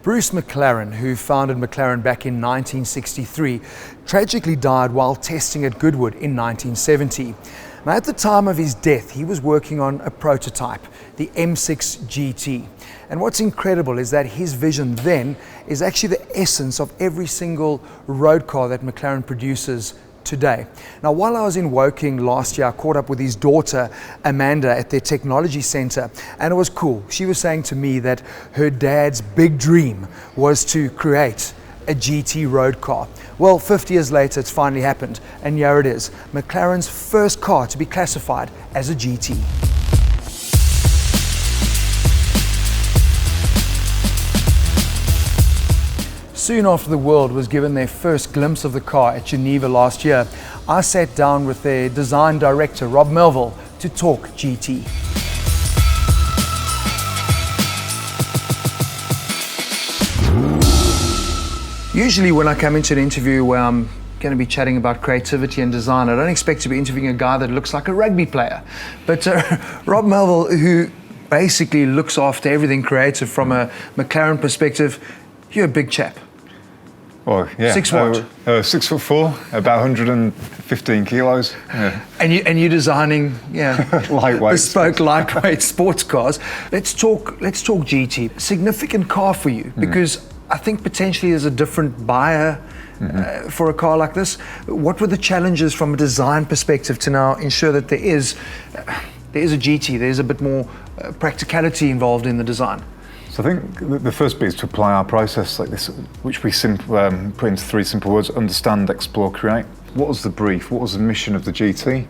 Bruce McLaren, who founded McLaren back in 1963, tragically died while testing at Goodwood in 1970. Now, at the time of his death, he was working on a prototype, the M6 GT. And what's incredible is that his vision then is actually the essence of every single road car that McLaren produces today. Now, while I was in Woking last year, I caught up with his daughter Amanda at their technology center, and it was cool. She was saying to me that her dad's big dream was to create a GT road car. Well, 50 years later, it's finally happened, and here it is, McLaren's first car to be classified as a GT. Soon after the world was given their first glimpse of the car at Geneva last year, I sat down with their design director, Rob Melville, to talk GT. Usually when I come into an interview where I'm going to be chatting about creativity and design, I don't expect to be interviewing a guy that looks like a rugby player. But Rob Melville, who basically looks after everything creative from a McLaren perspective, you're a big chap. Well, yeah. 6 what? 6'4", about 115 kilos. Yeah. And you're designing, lightweight, bespoke, lightweight sports cars. Let's talk GT. Significant car for you because I think potentially there's a different buyer for a car like this. What were the challenges from a design perspective to now ensure that there is a GT? There's a bit more practicality involved in the design. So I think the first bit is to apply our process like this, which we put into 3 simple words: understand, explore, create. What was the brief? What was the mission of the GT?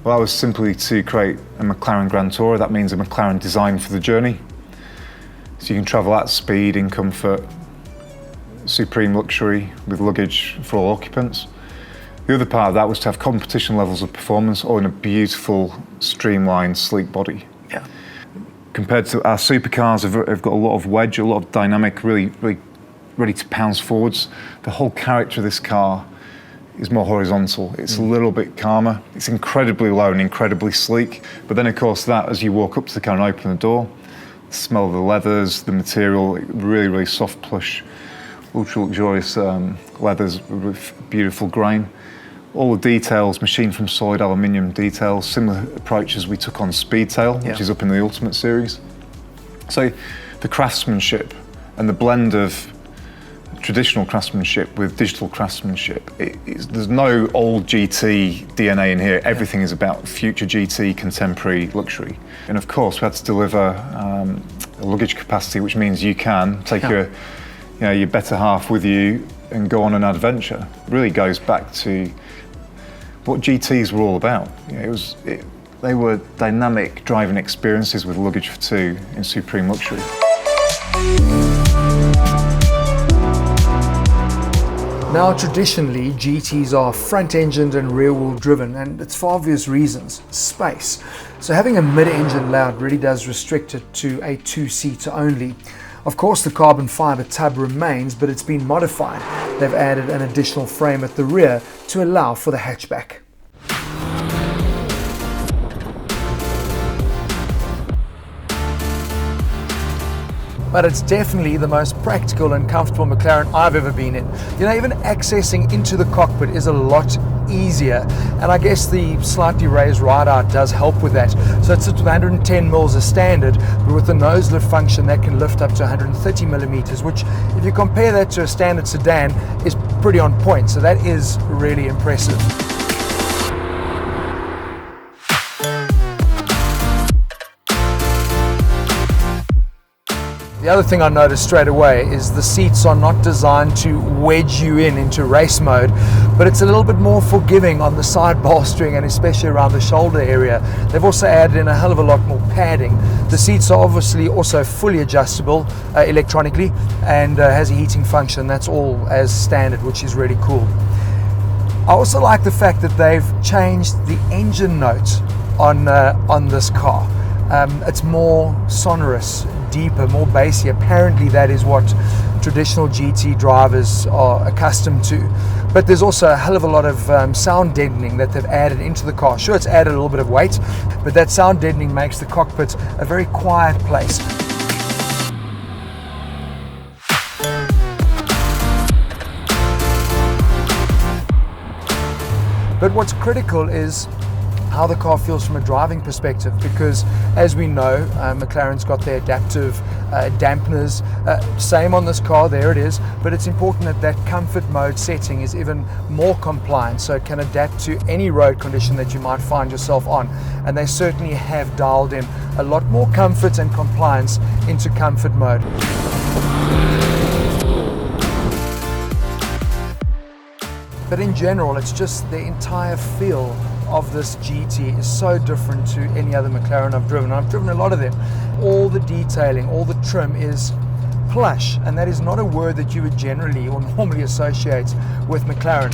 Well, that was simply to create a McLaren Grand Tourer. That means a McLaren designed for the journey. So you can travel at speed, in comfort, supreme luxury with luggage for all occupants. The other part of that was to have competition levels of performance, all in a beautiful, streamlined, sleek body. Yeah. Compared to our supercars, have got a lot of wedge, a lot of dynamic, really ready to pounce forwards. The whole character of this car is more horizontal. It's a little bit calmer. It's incredibly low and incredibly sleek. But then, of course, that as you walk up to the car and open the door, the smell of the leathers, the material, really soft, plush, ultra luxurious leathers with beautiful grain. All the details, machined from solid aluminium details, similar approaches we took on Speedtail, which is up in the Ultimate series. So the craftsmanship and the blend of traditional craftsmanship with digital craftsmanship, there's no old GT DNA in here. Everything is about future GT, contemporary luxury. And of course, we had to deliver a luggage capacity, which means you can take your better half with you and go on an adventure. It really goes back to what GTs were all about. They were dynamic driving experiences with luggage for 2 in supreme luxury. Now, traditionally, GTs are front-engined and rear-wheel driven, and it's for obvious reasons, space. So having a mid-engine layout really does restrict it to a 2-seater only. Of course, the carbon fiber tub remains, but it's been modified. They've added an additional frame at the rear to allow for the hatchback. But it's definitely the most practical and comfortable McLaren I've ever been in. Even accessing into the cockpit is a lot easier, and I guess the slightly raised ride-out does help with that. So it sits with 110 mils as standard, but with the nose lift function that can lift up to 130 millimeters, which if you compare that to a standard sedan is pretty on point. So that is really impressive. The other thing I noticed straight away is the seats are not designed to wedge you into race mode, but it's a little bit more forgiving on the side bolstering and especially around the shoulder area. They've also added in a hell of a lot more padding. The seats are obviously also fully adjustable electronically and has a heating function. That's all as standard, which is really cool. I also like the fact that they've changed the engine note on this car. It's more sonorous, deeper, more bassy. Apparently that is what traditional GT drivers are accustomed to. But there's also a hell of a lot of sound deadening that they've added into the car. Sure, it's added a little bit of weight, but that sound deadening makes the cockpit a very quiet place. But what's critical is how the car feels from a driving perspective, because as we know, McLaren's got their adaptive dampeners. Same on this car, there it is, but it's important that that comfort mode setting is even more compliant, so it can adapt to any road condition that you might find yourself on. And they certainly have dialed in a lot more comfort and compliance into comfort mode. But in general, it's just the entire feel of this GT is so different to any other McLaren I've driven. I've driven a lot of them. All the detailing, all the trim is plush, and that is not a word that you would generally or normally associate with McLaren.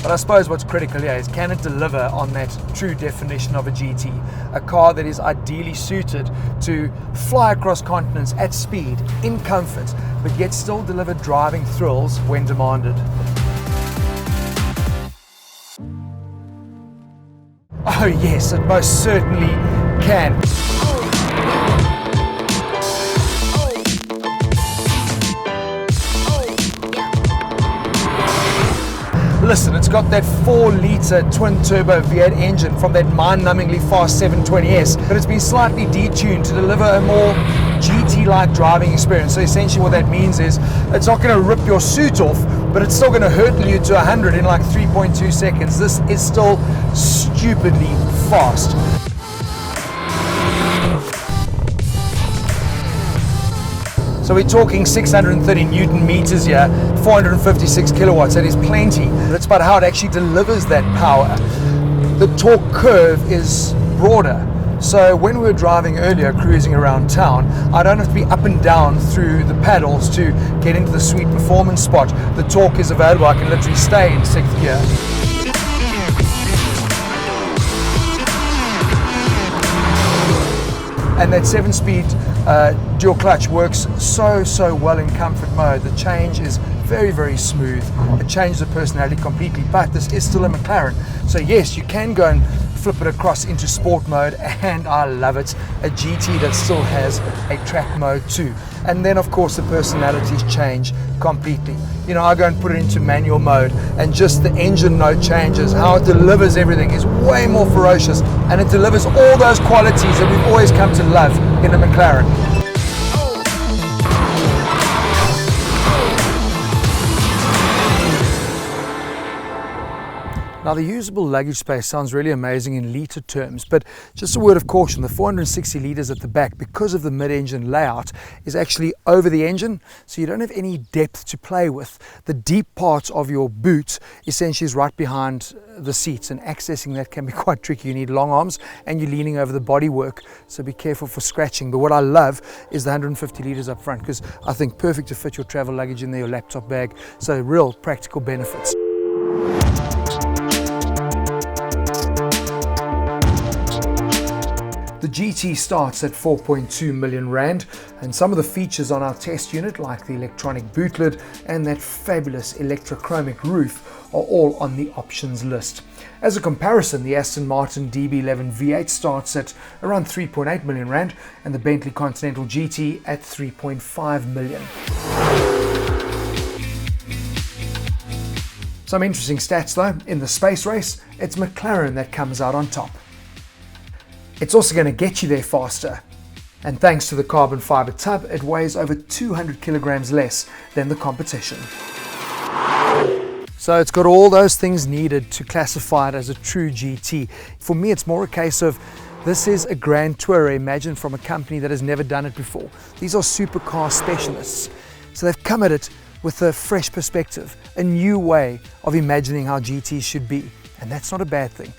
But I suppose what's critical here is, can it deliver on that true definition of a GT? A car that is ideally suited to fly across continents at speed, in comfort, but yet still deliver driving thrills when demanded. Oh yes, it most certainly can. Listen, it's got that 4-litre twin-turbo V8 engine from that mind-numbingly fast 720S, but it's been slightly detuned to deliver a more GT-like driving experience. So essentially what that means is, it's not going to rip your suit off, but it's still going to hurtle you to 100 in like 3.2 seconds. This is still stupidly fast. So we're talking 630 Newton meters here, 456 kilowatts. That is plenty, but it's about how it actually delivers that power. The torque curve is broader. So when we were driving earlier, cruising around town, I don't have to be up and down through the paddles to get into the sweet performance spot. The torque is available. I can literally stay in 6th gear. And that 7-speed dual clutch works so well in comfort mode. The change is very smooth. It changes the personality completely, but this is still a McLaren. So yes, you can go and flip it across into sport mode, and I love it. A GT that still has a track mode too. And then of course the personalities change completely. You know, I go and put it into manual mode, and just the engine note changes, how it delivers everything is way more ferocious, and it delivers all those qualities that we've always come to love in a McLaren. Now the usable luggage space sounds really amazing in litre terms, but just a word of caution, the 460 litres at the back, because of the mid-engine layout, is actually over the engine, so you don't have any depth to play with. The deep part of your boot essentially is right behind the seats, and accessing that can be quite tricky. You need long arms and you're leaning over the bodywork, so be careful for scratching. But what I love is the 150 litres up front, because I think perfect to fit your travel luggage in there, your laptop bag, so real practical benefits. The GT starts at 4.2 million rand, and some of the features on our test unit, like the electronic boot lid and that fabulous electrochromic roof, are all on the options list. As a comparison, the Aston Martin DB11 V8 starts at around 3.8 million rand and the Bentley Continental GT at 3.5 million. Some interesting stats though. In the space race, it's McLaren that comes out on top. It's also going to get you there faster, and thanks to the carbon fiber tub, it weighs over 200 kilograms less than the competition. So it's got all those things needed to classify it as a true GT. For me, it's more a case of, this is a Grand Tourer imagined from a company that has never done it before. These are supercar specialists, so they've come at it with a fresh perspective, a new way of imagining how GTs should be, and that's not a bad thing.